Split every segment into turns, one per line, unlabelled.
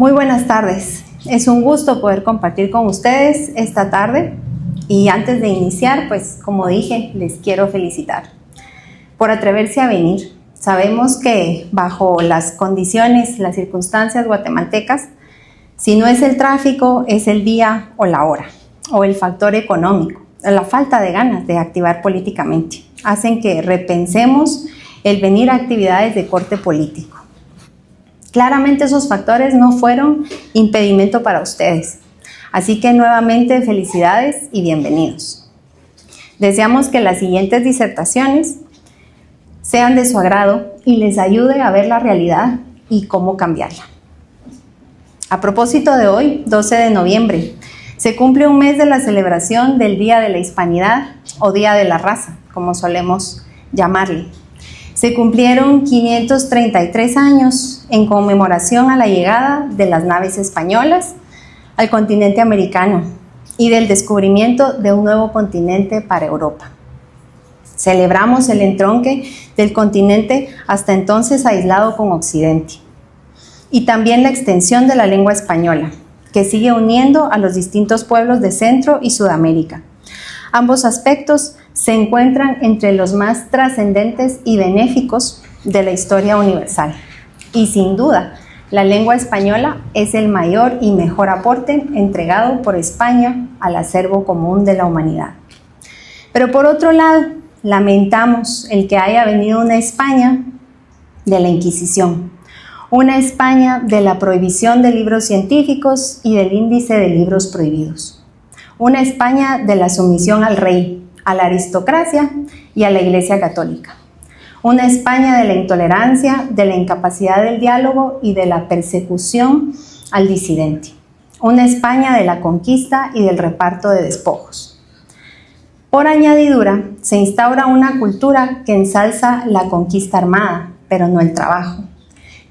Muy buenas tardes. Es un gusto poder compartir con ustedes esta tarde y antes de iniciar, pues como dije, les quiero felicitar por atreverse a venir. Sabemos que bajo las condiciones, las circunstancias guatemaltecas, si no es el tráfico, es el día o la hora, o el factor económico, la falta de ganas de activar políticamente, hacen que repensemos el venir a actividades de corte político. Claramente esos factores no fueron impedimento para ustedes, así que nuevamente felicidades y bienvenidos. Deseamos que las siguientes disertaciones sean de su agrado y les ayude a ver la realidad y cómo cambiarla. A propósito de hoy, 12 de noviembre, se cumple un mes de la celebración del Día de la Hispanidad o Día de la Raza, como solemos llamarle. Se cumplieron 533 años en conmemoración a la llegada de las naves españolas al continente americano y del descubrimiento de un nuevo continente para Europa. Celebramos el entronque del continente hasta entonces aislado con Occidente y también la extensión de la lengua española, que sigue uniendo a los distintos pueblos de Centro y Sudamérica. Ambos aspectos se encuentran entre los más trascendentes y benéficos de la historia universal. Y sin duda, la lengua española es el mayor y mejor aporte entregado por España al acervo común de la humanidad. Pero por otro lado, lamentamos el que haya venido una España de la Inquisición, una España de la prohibición de libros científicos y del índice de libros prohibidos. Una España de la sumisión al rey, a la aristocracia y a la Iglesia Católica. Una España de la intolerancia, de la incapacidad del diálogo y de la persecución al disidente. Una España de la conquista y del reparto de despojos. Por añadidura, se instaura una cultura que ensalza la conquista armada, pero no el trabajo,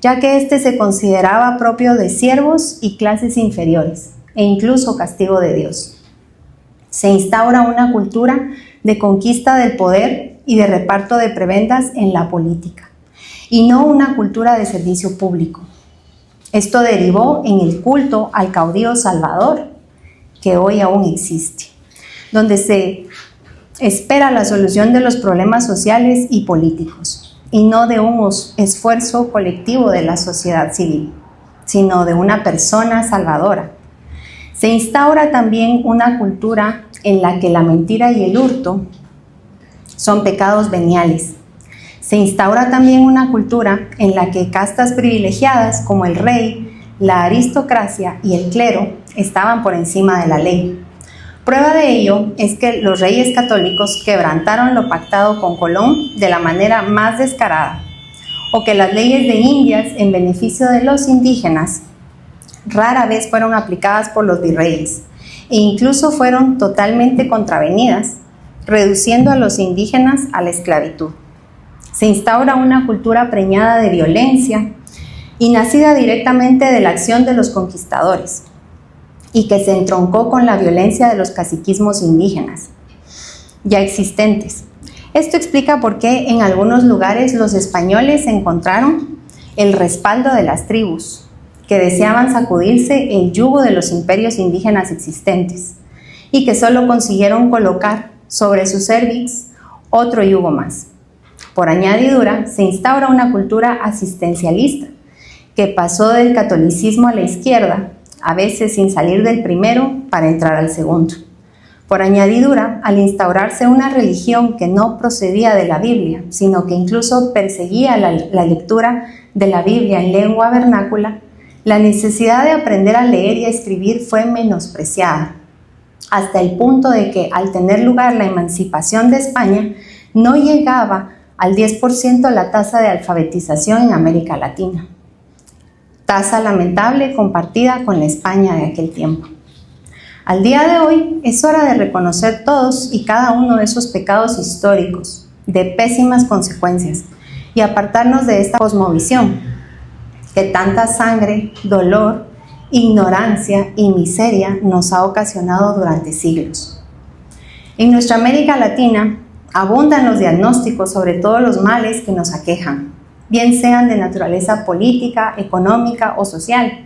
ya que este se consideraba propio de siervos y clases inferiores, e incluso castigo de Dios. Se instaura una cultura de conquista del poder y de reparto de prebendas en la política, y no una cultura de servicio público. Esto derivó en el culto al caudillo Salvador, que hoy aún existe, donde se espera la solución de los problemas sociales y políticos, y no de un esfuerzo colectivo de la sociedad civil, sino de una persona salvadora. Se instaura también una cultura en la que la mentira y el hurto son pecados veniales. Se instaura también una cultura en la que castas privilegiadas como el rey, la aristocracia y el clero estaban por encima de la ley. Prueba de ello es que los reyes católicos quebrantaron lo pactado con Colón de la manera más descarada, o que las leyes de Indias en beneficio de los indígenas rara vez fueron aplicadas por los virreyes e incluso fueron totalmente contravenidas, reduciendo a los indígenas a la esclavitud. Se instaura una cultura preñada de violencia y nacida directamente de la acción de los conquistadores y que se entroncó con la violencia de los caciquismos indígenas ya existentes. Esto explica por qué en algunos lugares los españoles encontraron el respaldo de las tribus que deseaban sacudirse el yugo de los imperios indígenas existentes y que solo consiguieron colocar sobre su cérvix otro yugo más. Por añadidura, se instaura una cultura asistencialista que pasó del catolicismo a la izquierda, a veces sin salir del primero para entrar al segundo. Por añadidura, al instaurarse una religión que no procedía de la Biblia, sino que incluso perseguía la lectura de la Biblia en lengua vernácula, la necesidad de aprender a leer y a escribir fue menospreciada, hasta el punto de que, al tener lugar la emancipación de España, no llegaba al 10% la tasa de alfabetización en América Latina. Tasa lamentable compartida con la España de aquel tiempo. Al día de hoy es hora de reconocer todos y cada uno de esos pecados históricos, de pésimas consecuencias, y apartarnos de esta cosmovisión que tanta sangre, dolor, ignorancia y miseria nos ha ocasionado durante siglos. En nuestra América Latina abundan los diagnósticos sobre todos los males que nos aquejan, bien sean de naturaleza política, económica o social.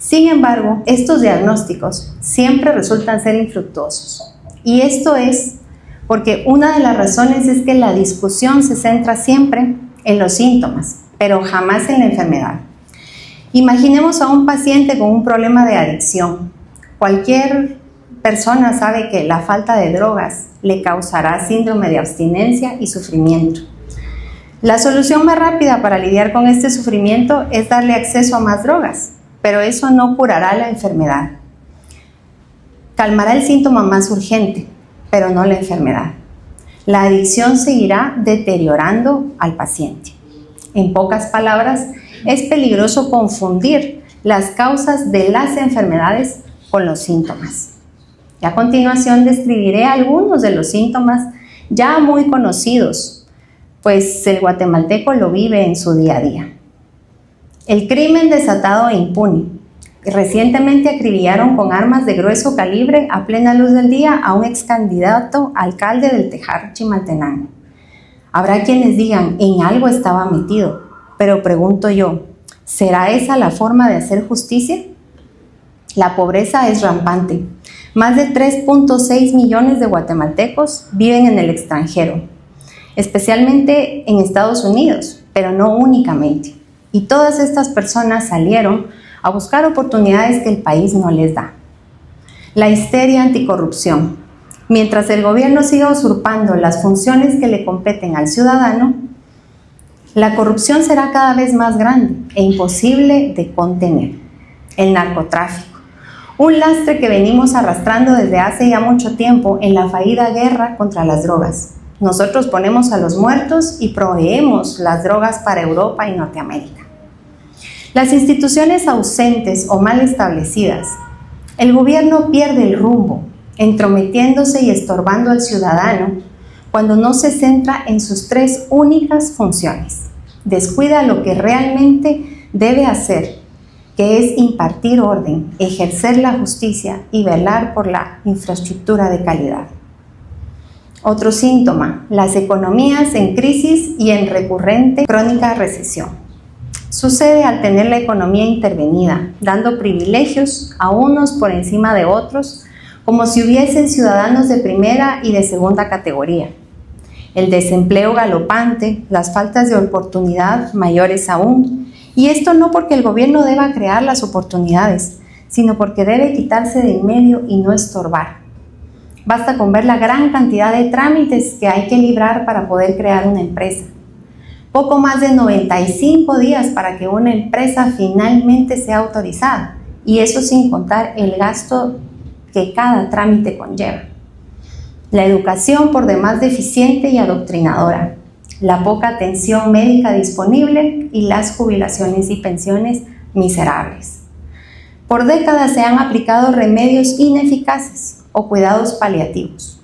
Sin embargo, estos diagnósticos siempre resultan ser infructuosos. Y esto es porque una de las razones es que la discusión se centra siempre en los síntomas, pero jamás en la enfermedad. Imaginemos a un paciente con un problema de adicción. Cualquier persona sabe que la falta de drogas le causará síndrome de abstinencia y sufrimiento. La solución más rápida para lidiar con este sufrimiento es darle acceso a más drogas, pero eso no curará la enfermedad. Calmará el síntoma más urgente, pero no la enfermedad. La adicción seguirá deteriorando al paciente. En pocas palabras, es peligroso confundir las causas de las enfermedades con los síntomas. Y a continuación describiré algunos de los síntomas ya muy conocidos, pues el guatemalteco lo vive en su día a día. El crimen desatado e impune. Recientemente acribillaron con armas de grueso calibre a plena luz del día a un ex candidato alcalde del Tejar, Chimaltenango. Habrá quienes digan, en algo estaba metido, pero pregunto yo, ¿será esa la forma de hacer justicia? La pobreza es rampante. Más de 3.6 millones de guatemaltecos viven en el extranjero, especialmente en Estados Unidos, pero no únicamente. Y todas estas personas salieron a buscar oportunidades que el país no les da. La histeria anticorrupción. Mientras el gobierno siga usurpando las funciones que le competen al ciudadano, la corrupción será cada vez más grande e imposible de contener. El narcotráfico, un lastre que venimos arrastrando desde hace ya mucho tiempo en la fallida guerra contra las drogas. Nosotros ponemos a los muertos y proveemos las drogas para Europa y Norteamérica. Las instituciones ausentes o mal establecidas. El gobierno pierde el rumbo, entrometiéndose y estorbando al ciudadano cuando no se centra en sus tres únicas funciones. Descuida lo que realmente debe hacer, que es impartir orden, ejercer la justicia y velar por la infraestructura de calidad. Otro síntoma, las economías en crisis y en recurrente crónica recesión. Sucede al tener la economía intervenida, dando privilegios a unos por encima de otros, como si hubiesen ciudadanos de primera y de segunda categoría. El desempleo galopante, las faltas de oportunidad mayores aún, y esto no porque el gobierno deba crear las oportunidades, sino porque debe quitarse de en medio y no estorbar. Basta con ver la gran cantidad de trámites que hay que librar para poder crear una empresa. Poco más de 95 días para que una empresa finalmente sea autorizada, y eso sin contar el gasto que cada trámite conlleva. La educación por demás deficiente y adoctrinadora, la poca atención médica disponible y las jubilaciones y pensiones miserables. Por décadas se han aplicado remedios ineficaces o cuidados paliativos.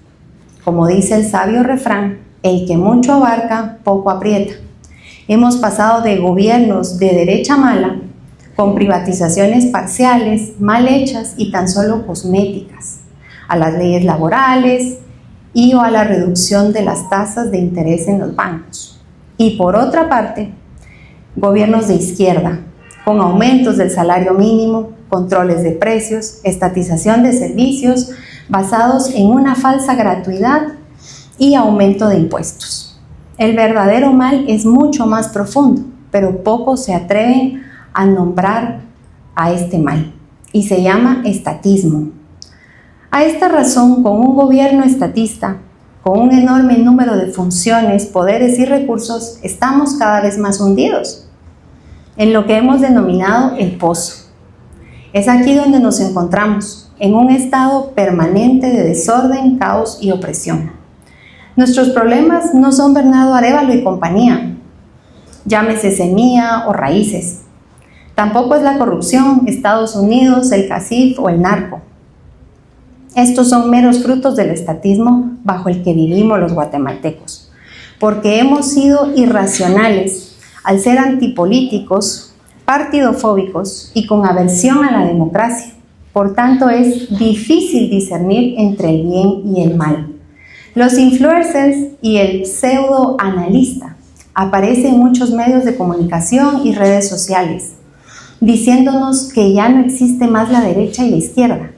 Como dice el sabio refrán, el que mucho abarca, poco aprieta. Hemos pasado de gobiernos de derecha mala, con privatizaciones parciales, mal hechas y tan solo cosméticas, a las leyes laborales y o a la reducción de las tasas de interés en los bancos. Y por otra parte, gobiernos de izquierda, con aumentos del salario mínimo, controles de precios, estatización de servicios basados en una falsa gratuidad y aumento de impuestos. El verdadero mal es mucho más profundo, pero pocos se atreven a nombrar a este mal, y se llama estatismo. A esta razón, con un gobierno estatista, con un enorme número de funciones, poderes y recursos, estamos cada vez más hundidos en lo que hemos denominado el pozo. Es aquí donde nos encontramos, en un estado permanente de desorden, caos y opresión. Nuestros problemas no son Bernardo Arévalo y compañía, llámese Semilla o Raíces. Tampoco es la corrupción, Estados Unidos, el CACIF o el narco. Estos son meros frutos del estatismo bajo el que vivimos los guatemaltecos, porque hemos sido irracionales al ser antipolíticos, partidofóbicos y con aversión a la democracia. Por tanto, es difícil discernir entre el bien y el mal. Los influencers y el pseudoanalista aparecen en muchos medios de comunicación y redes sociales. diciéndonos que ya no existe más la derecha y la izquierda.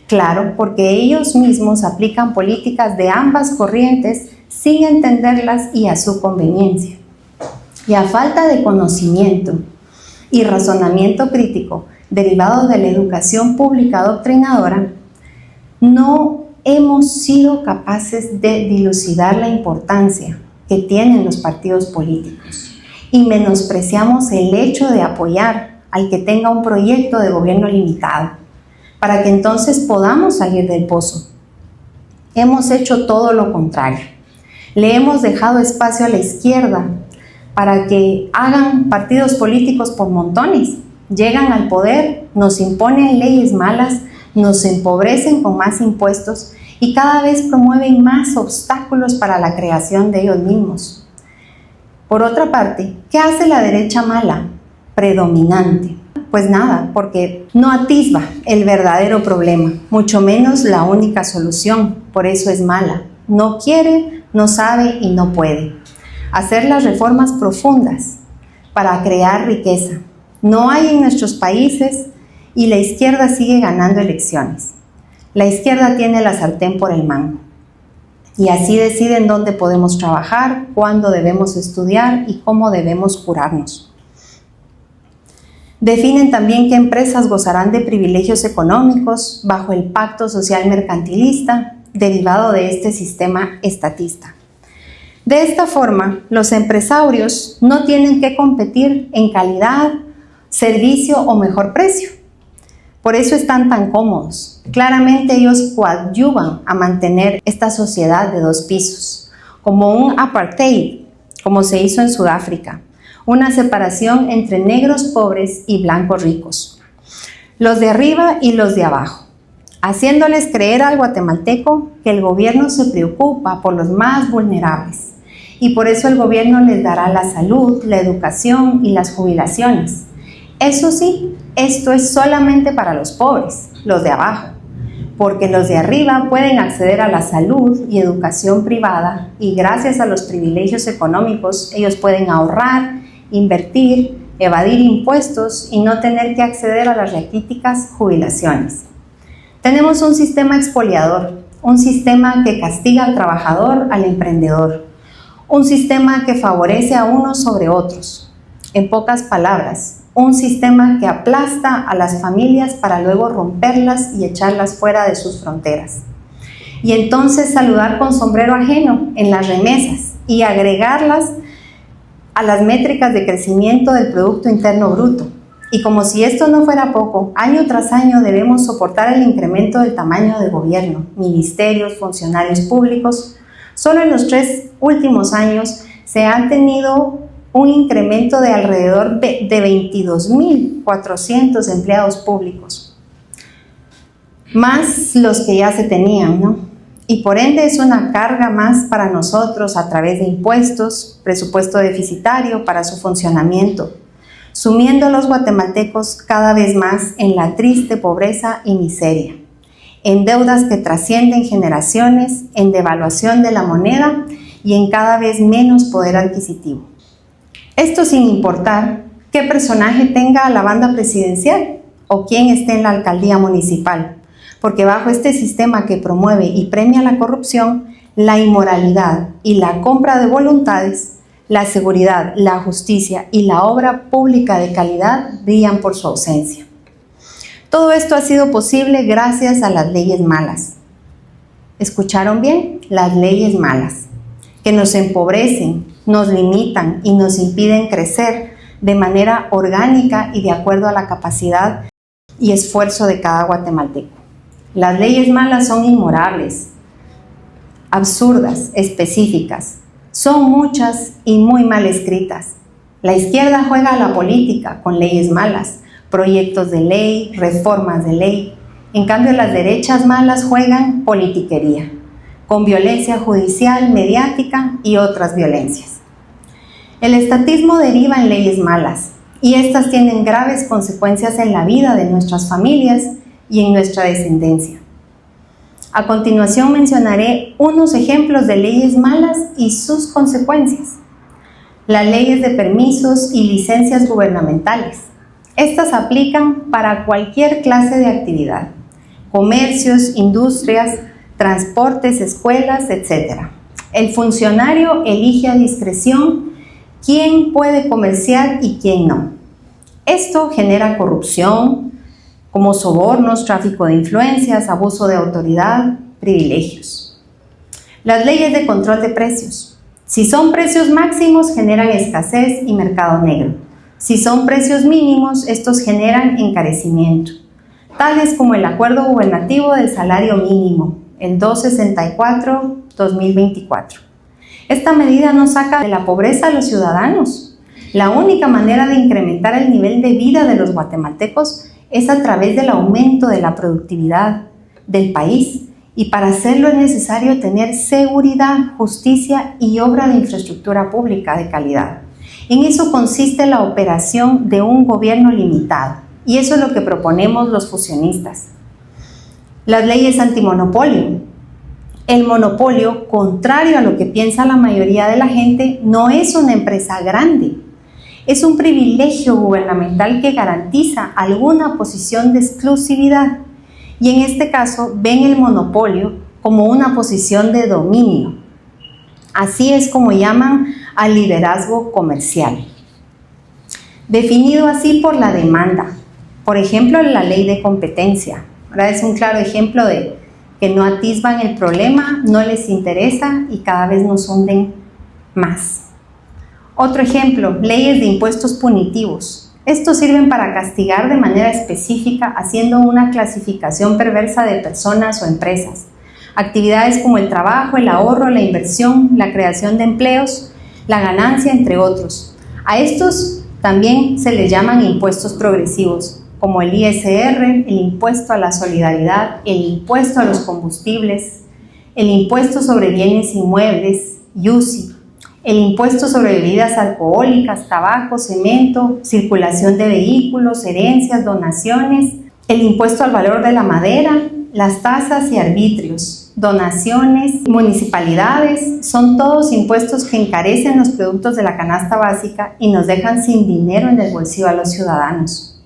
Claro, porque ellos mismos aplican políticas de ambas corrientes sin entenderlas y a su conveniencia. Y a falta de conocimiento y razonamiento crítico derivado de la educación pública adoctrinadora, no hemos sido capaces de dilucidar la importancia que tienen los partidos políticos y menospreciamos el hecho de apoyar al que tenga un proyecto de gobierno limitado, para que entonces podamos salir del pozo. Hemos hecho todo lo contrario. Le hemos dejado espacio a la izquierda para que hagan partidos políticos por montones. Llegan al poder, nos imponen leyes malas, nos empobrecen con más impuestos y cada vez promueven más obstáculos para la creación de ellos mismos. Por otra parte, ¿qué hace la derecha mala, predominante? Pues nada, porque no atisba el verdadero problema, mucho menos la única solución, por eso es mala. No quiere, no sabe y no puede hacer las reformas profundas para crear riqueza. No hay en nuestros países y la izquierda sigue ganando elecciones. La izquierda tiene la sartén por el mango y así deciden dónde podemos trabajar, cuándo debemos estudiar y cómo debemos curarnos. Definen también qué empresas gozarán de privilegios económicos bajo el pacto social mercantilista derivado de este sistema estatista. De esta forma, los empresarios no tienen que competir en calidad, servicio o mejor precio. Por eso están tan cómodos. Claramente ellos coadyuvan a mantener esta sociedad de dos pisos, como un apartheid, como se hizo en Sudáfrica, una separación entre negros pobres y blancos ricos, los de arriba y los de abajo, haciéndoles creer al guatemalteco que el gobierno se preocupa por los más vulnerables y por eso el gobierno les dará la salud, la educación y las jubilaciones. Eso sí, esto es solamente para los pobres, los de abajo, porque los de arriba pueden acceder a la salud y educación privada y gracias a los privilegios económicos ellos pueden ahorrar, invertir, evadir impuestos y no tener que acceder a las raquíticas jubilaciones. Tenemos un sistema expoliador, un sistema que castiga al trabajador, al emprendedor, un sistema que favorece a unos sobre otros. En pocas palabras, un sistema que aplasta a las familias para luego romperlas y echarlas fuera de sus fronteras. Y entonces saludar con sombrero ajeno en las remesas y agregarlas a las métricas de crecimiento del Producto Interno Bruto. Y como si esto no fuera poco, año tras año debemos soportar el incremento del tamaño del gobierno, ministerios, funcionarios públicos. Solo en los 3 últimos años se han tenido un incremento de alrededor de 22.400 empleados públicos, más los que ya se tenían, ¿no? Y por ende es una carga más para nosotros a través de impuestos, presupuesto deficitario para su funcionamiento, sumiendo a los guatemaltecos cada vez más en la triste pobreza y miseria, en deudas que trascienden generaciones, en devaluación de la moneda y en cada vez menos poder adquisitivo. Esto sin importar qué personaje tenga la banda presidencial o quién esté en la alcaldía municipal, porque bajo este sistema que promueve y premia la corrupción, la inmoralidad y la compra de voluntades, la seguridad, la justicia y la obra pública de calidad brillan por su ausencia. Todo esto ha sido posible gracias a las leyes malas. ¿Escucharon bien? Las leyes malas, que nos empobrecen, nos limitan y nos impiden crecer de manera orgánica y de acuerdo a la capacidad y esfuerzo de cada guatemalteco. Las leyes malas son inmorables, absurdas, específicas. Son muchas y muy mal escritas. La izquierda juega a la política con leyes malas, proyectos de ley, reformas de ley. En cambio, las derechas malas juegan politiquería, con violencia judicial, mediática y otras violencias. El estatismo deriva en leyes malas y estas tienen graves consecuencias en la vida de nuestras familias y en nuestra descendencia. A continuación mencionaré unos ejemplos de leyes malas y sus consecuencias. Las leyes de permisos y licencias gubernamentales, Estas aplican para cualquier clase de actividad: comercios, industrias, transportes, escuelas, etc. El funcionario elige a discreción quién puede comerciar y quién no. Esto genera corrupción, como sobornos, tráfico de influencias, abuso de autoridad, privilegios. Las leyes de control de precios. Si son precios máximos, generan escasez y mercado negro. Si son precios mínimos, estos generan encarecimiento, tales como el Acuerdo Gubernativo del Salario Mínimo, el 264-2024. Esta medida no saca de la pobreza a los ciudadanos. La única manera de incrementar el nivel de vida de los guatemaltecos es a través del aumento de la productividad del país, y para hacerlo es necesario tener seguridad, justicia y obra de infraestructura pública de calidad. En eso consiste la operación de un gobierno limitado, y eso es lo que proponemos los fusionistas. Las leyes antimonopolio. El monopolio, contrario a lo que piensa la mayoría de la gente, no es una empresa grande. Es un privilegio gubernamental que garantiza alguna posición de exclusividad, y en este caso ven el monopolio como una posición de dominio. Así es como llaman al liderazgo comercial, definido así por la demanda. Por ejemplo, la ley de competencia. Ahora es un claro ejemplo de que no atisban el problema, no les interesa y cada vez nos hunden más. Otro ejemplo, leyes de impuestos punitivos. Estos sirven para castigar de manera específica, haciendo una clasificación perversa de personas o empresas. Actividades como el trabajo, el ahorro, la inversión, la creación de empleos, la ganancia, entre otros. A estos también se les llaman impuestos progresivos, como el ISR, el impuesto a la solidaridad, el impuesto a los combustibles, el impuesto sobre bienes inmuebles, IUCI, el impuesto sobre bebidas alcohólicas, tabaco, cemento, circulación de vehículos, herencias, donaciones, el impuesto al valor de la madera, las tasas y arbitrios, donaciones, municipalidades. Son todos impuestos que encarecen los productos de la canasta básica y nos dejan sin dinero en el bolsillo a los ciudadanos.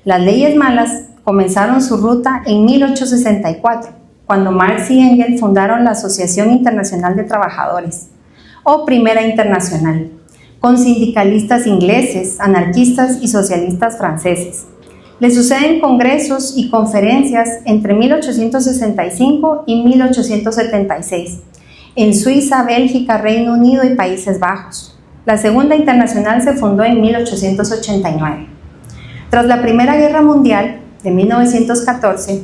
Las leyes malas comenzaron su ruta en 1864, cuando Marx y Engels fundaron la Asociación Internacional de Trabajadores, o Primera Internacional, con sindicalistas ingleses, anarquistas y socialistas franceses. Le suceden congresos y conferencias entre 1865 y 1876, en Suiza, Bélgica, Reino Unido y Países Bajos. La Segunda Internacional se fundó en 1889. Tras la Primera Guerra Mundial, de 1914,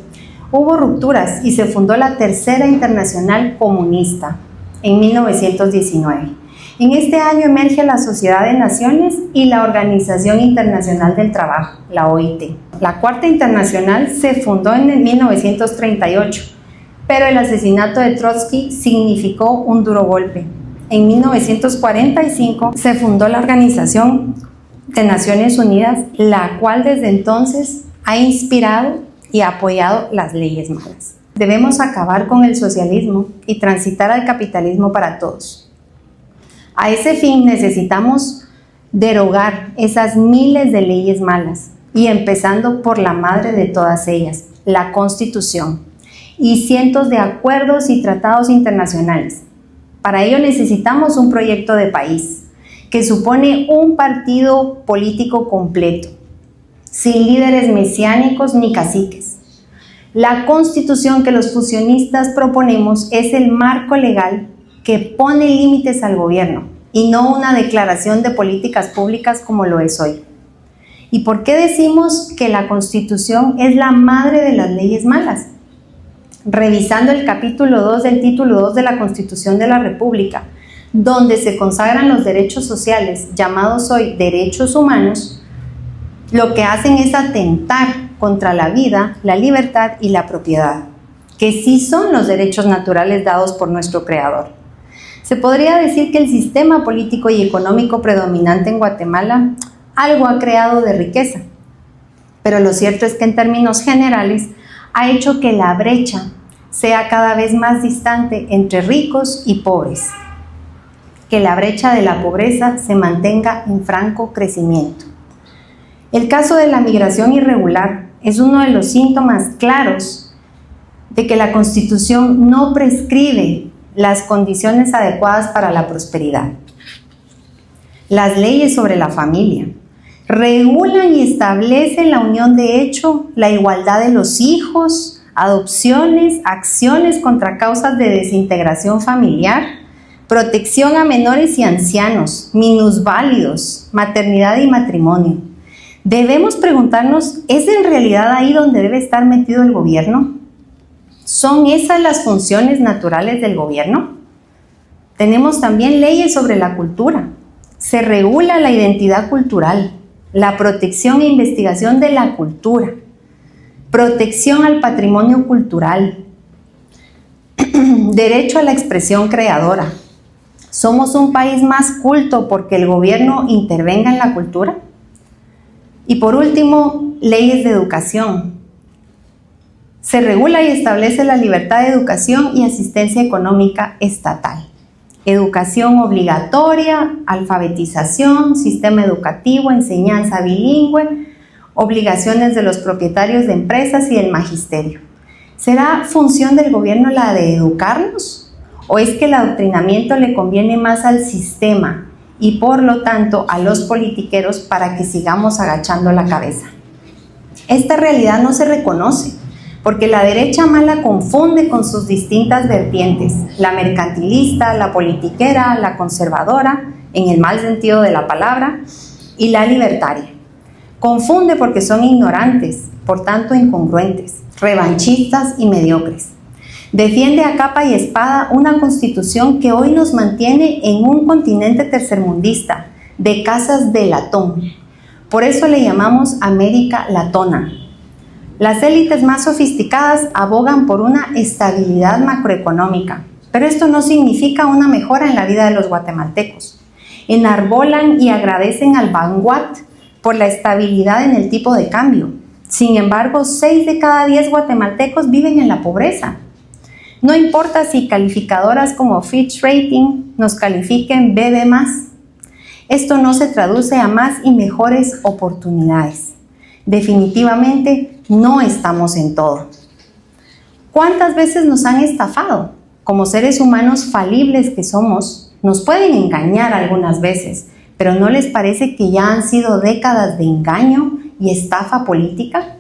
hubo rupturas y se fundó la Tercera Internacional Comunista, en 1919. En este año emerge la Sociedad de Naciones y la Organización Internacional del Trabajo, la OIT. La Cuarta Internacional se fundó en 1938, pero el asesinato de Trotsky significó un duro golpe. En 1945 se fundó la Organización de Naciones Unidas, la cual desde entonces ha inspirado y apoyado las leyes malas. Debemos acabar con el socialismo y transitar al capitalismo para todos. A ese fin necesitamos derogar esas miles de leyes malas, y empezando por la madre de todas ellas, la Constitución, y cientos de acuerdos y tratados internacionales. Para ello necesitamos un proyecto de país que supone un partido político completo, sin líderes mesiánicos ni caciques. La Constitución que los fusionistas proponemos es el marco legal que pone límites al gobierno y no una declaración de políticas públicas como lo es hoy. ¿Y por qué decimos que la Constitución es la madre de las leyes malas? Revisando el capítulo 2 del título 2 de la Constitución de la República, donde se consagran los derechos sociales, llamados hoy derechos humanos, lo que hacen es atentar contra la vida, la libertad y la propiedad, que sí son los derechos naturales dados por nuestro Creador. Se podría decir que el sistema político y económico predominante en Guatemala algo ha creado de riqueza, pero lo cierto es que en términos generales ha hecho que la brecha sea cada vez más distante entre ricos y pobres, que la brecha de la pobreza se mantenga en franco crecimiento. El caso de la migración irregular es uno de los síntomas claros de que la Constitución no prescribe las condiciones adecuadas para la prosperidad. Las leyes sobre la familia regulan y establecen la unión de hecho, la igualdad de los hijos, adopciones, acciones contra causas de desintegración familiar, protección a menores y ancianos, minusválidos, maternidad y matrimonio. Debemos preguntarnos, ¿es en realidad ahí donde debe estar metido el gobierno? ¿Son esas las funciones naturales del gobierno? Tenemos también leyes sobre la cultura. Se regula la identidad cultural, la protección e investigación de la cultura, protección al patrimonio cultural, derecho a la expresión creadora. ¿Somos un país más culto porque el gobierno intervenga en la cultura? Y por último, leyes de educación. Se regula y establece la libertad de educación y asistencia económica estatal. Educación obligatoria, alfabetización, sistema educativo, enseñanza bilingüe, obligaciones de los propietarios de empresas y del magisterio. ¿Será función del gobierno la de educarnos? ¿O es que el adoctrinamiento le conviene más al sistema y por lo tanto a los politiqueros para que sigamos agachando la cabeza? Esta realidad no se reconoce porque la derecha mala confunde con sus distintas vertientes, la mercantilista, la politiquera, la conservadora, en el mal sentido de la palabra, y la libertaria. Confunde porque son ignorantes, por tanto incongruentes, revanchistas y mediocres. Defiende a capa y espada una constitución que hoy nos mantiene en un continente tercermundista, de casas de latón. Por eso le llamamos América latona. Las élites más sofisticadas abogan por una estabilidad macroeconómica, pero esto no significa una mejora en la vida de los guatemaltecos. Enarbolan y agradecen al Banguat por la estabilidad en el tipo de cambio. Sin embargo, 6 de cada 10 guatemaltecos viven en la pobreza. No importa si calificadoras como Fitch Rating nos califiquen BB+, esto no se traduce a más y mejores oportunidades. Definitivamente no estamos en todo. ¿Cuántas veces nos han estafado? Como seres humanos falibles que somos, nos pueden engañar algunas veces, pero ¿no les parece que ya han sido décadas de engaño y estafa política?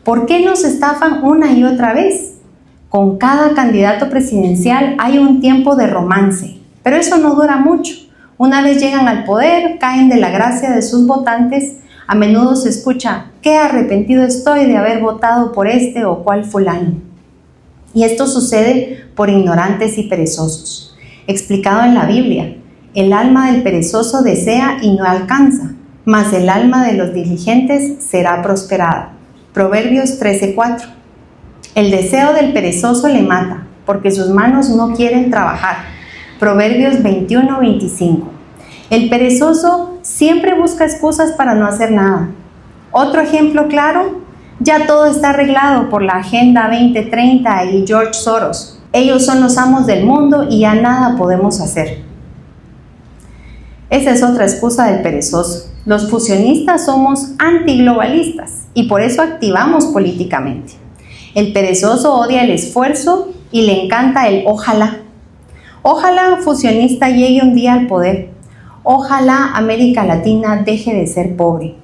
¿Por qué nos estafan una y otra vez? Con cada candidato presidencial hay un tiempo de romance, pero eso no dura mucho. Una vez llegan al poder, caen de la gracia de sus votantes. A menudo se escucha, qué arrepentido estoy de haber votado por este o cual fulano. Y esto sucede por ignorantes y perezosos. Explicado en la Biblia, el alma del perezoso desea y no alcanza, mas el alma de los diligentes será prosperada. Proverbios 13:4. El deseo del perezoso le mata, porque sus manos no quieren trabajar. Proverbios 21:25. El perezoso siempre busca excusas para no hacer nada. Otro ejemplo claro, ya todo está arreglado por la Agenda 2030 y George Soros. Ellos son los amos del mundo y ya nada podemos hacer. Esa es otra excusa del perezoso. Los fusionistas somos antiglobalistas y por eso activamos políticamente. El perezoso odia el esfuerzo y le encanta el ojalá. Ojalá fusionista llegue un día al poder. Ojalá América Latina deje de ser pobre.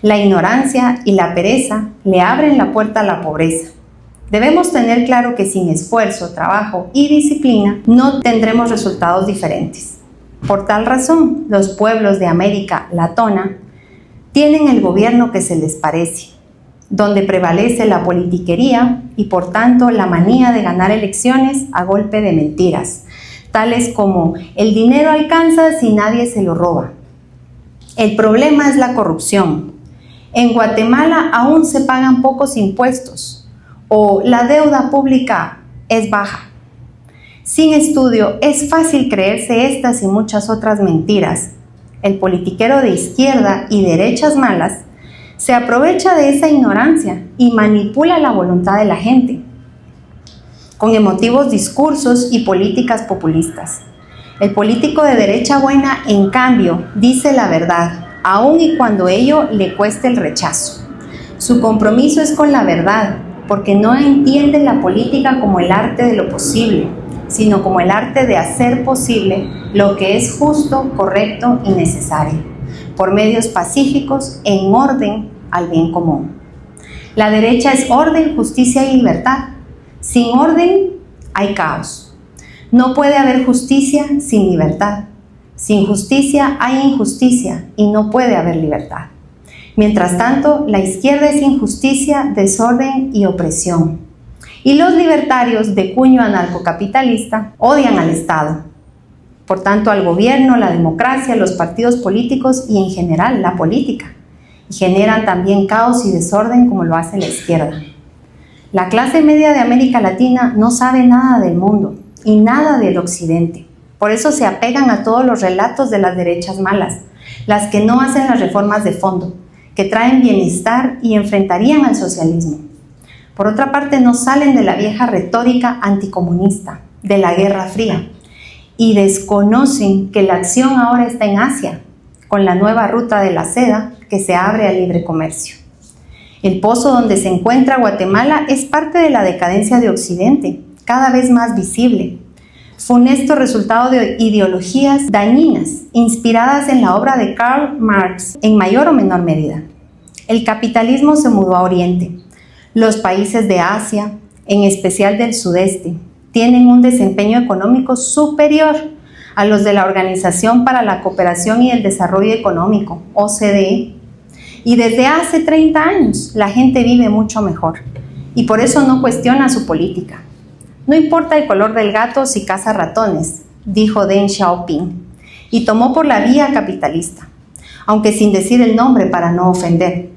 La ignorancia y la pereza le abren la puerta a la pobreza. Debemos tener claro que sin esfuerzo, trabajo y disciplina no tendremos resultados diferentes. Por tal razón, los pueblos de América Latona tienen el gobierno que se les parece, donde prevalece la politiquería y por tanto la manía de ganar elecciones a golpe de mentiras, tales como el dinero alcanza si nadie se lo roba. El problema es la corrupción. En Guatemala aún se pagan pocos impuestos o la deuda pública es baja. Sin estudio es fácil creerse estas y muchas otras mentiras. El politiquero de izquierda y derechas malas se aprovecha de esa ignorancia y manipula la voluntad de la gente con emotivos discursos y políticas populistas. El político de derecha buena, en cambio, dice la verdad, aun y cuando ello le cueste el rechazo. Su compromiso es con la verdad, porque no entiende la política como el arte de lo posible, sino como el arte de hacer posible lo que es justo, correcto y necesario, por medios pacíficos en orden al bien común. La derecha es orden, justicia y libertad. Sin orden hay caos. No puede haber justicia sin libertad. Sin justicia hay injusticia y no puede haber libertad. Mientras tanto, la izquierda es injusticia, desorden y opresión. Y los libertarios de cuño anarcocapitalista odian al Estado. Por tanto, al gobierno, la democracia, los partidos políticos y en general la política. Y generan también caos y desorden como lo hace la izquierda. La clase media de América Latina no sabe nada del mundo y nada del occidente. Por eso se apegan a todos los relatos de las derechas malas, las que no hacen las reformas de fondo, que traen bienestar y enfrentarían al socialismo. Por otra parte, no salen de la vieja retórica anticomunista, de la Guerra Fría, y desconocen que la acción ahora está en Asia, con la nueva ruta de la seda que se abre al libre comercio. El pozo donde se encuentra Guatemala es parte de la decadencia de Occidente, cada vez más visible. Funesto resultado de ideologías dañinas, inspiradas en la obra de Karl Marx, en mayor o menor medida. El capitalismo se mudó a Oriente. Los países de Asia, en especial del sudeste, tienen un desempeño económico superior a los de la Organización para la Cooperación y el Desarrollo Económico, OCDE. Y desde hace 30 años la gente vive mucho mejor y por eso no cuestiona su política. No importa el color del gato si caza ratones, dijo Deng Xiaoping, y tomó por la vía capitalista, aunque sin decir el nombre para no ofender.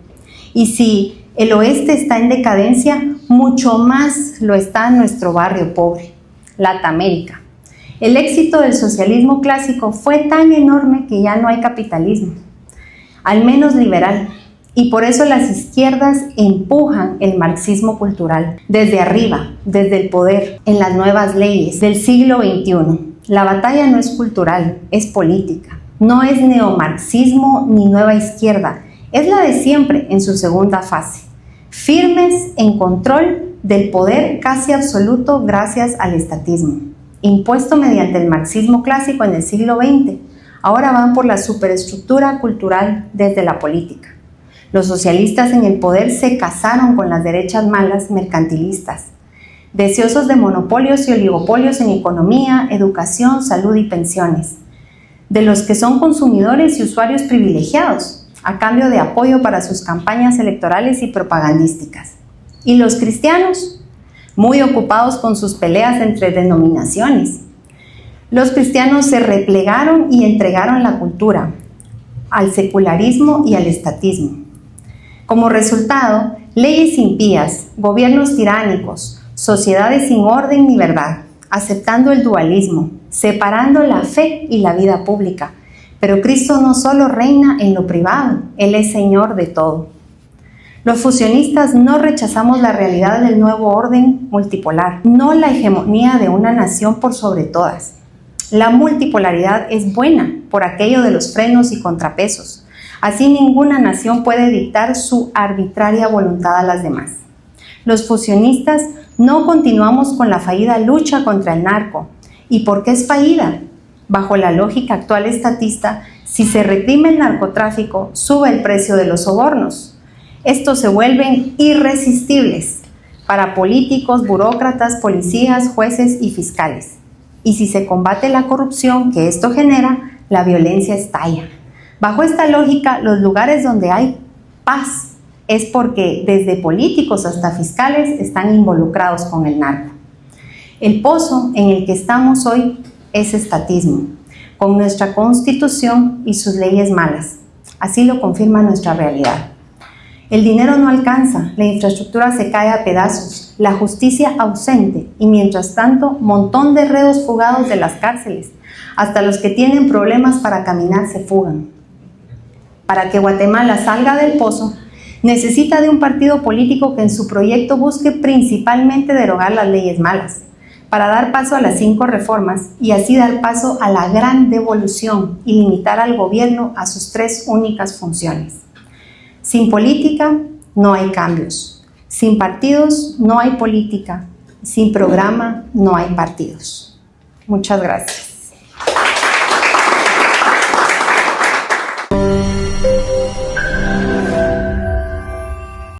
Y si el oeste está en decadencia, mucho más lo está nuestro barrio pobre, Latinoamérica. El éxito del socialismo clásico fue tan enorme que ya no hay capitalismo, al menos liberal, y por eso las izquierdas empujan el marxismo cultural desde arriba, desde el poder, en las nuevas leyes del siglo XXI. La batalla no es cultural, es política. No es neomarxismo ni nueva izquierda, es la de siempre en su segunda fase. Firmes en control del poder casi absoluto gracias al estatismo, impuesto mediante el marxismo clásico en el siglo XX. Ahora van por la superestructura cultural desde la política. Los socialistas en el poder se casaron con las derechas malas mercantilistas, deseosos de monopolios y oligopolios en economía, educación, salud y pensiones, de los que son consumidores y usuarios privilegiados, a cambio de apoyo para sus campañas electorales y propagandísticas. Y los cristianos, muy ocupados con sus peleas entre denominaciones. Los cristianos se replegaron y entregaron la cultura al secularismo y al estatismo. Como resultado, leyes impías, gobiernos tiránicos, sociedades sin orden ni verdad, aceptando el dualismo, separando la fe y la vida pública. Pero Cristo no solo reina en lo privado, Él es Señor de todo. Los fusionistas no rechazamos la realidad del nuevo orden multipolar, no la hegemonía de una nación por sobre todas. La multipolaridad es buena por aquello de los frenos y contrapesos. Así ninguna nación puede dictar su arbitraria voluntad a las demás. Los fusionistas no continuamos con la fallida lucha contra el narco. ¿Y por qué es fallida? Bajo la lógica actual estatista, si se reprime el narcotráfico, sube el precio de los sobornos. Estos se vuelven irresistibles para políticos, burócratas, policías, jueces y fiscales. Y si se combate la corrupción que esto genera, la violencia estalla. Bajo esta lógica, los lugares donde hay paz es porque desde políticos hasta fiscales están involucrados con el narco. El pozo en el que estamos hoy es estatismo, con nuestra Constitución y sus leyes malas. Así lo confirma nuestra realidad. El dinero no alcanza, la infraestructura se cae a pedazos, la justicia ausente y mientras tanto, montón de reos fugados de las cárceles. Hasta los que tienen problemas para caminar se fugan. Para que Guatemala salga del pozo, necesita de un partido político que en su proyecto busque principalmente derogar las leyes malas, para dar paso a las 5 reformas y así dar paso a la gran devolución y limitar al gobierno a sus 3 únicas funciones. Sin política no hay cambios, sin partidos no hay política, sin programa no hay partidos. Muchas gracias.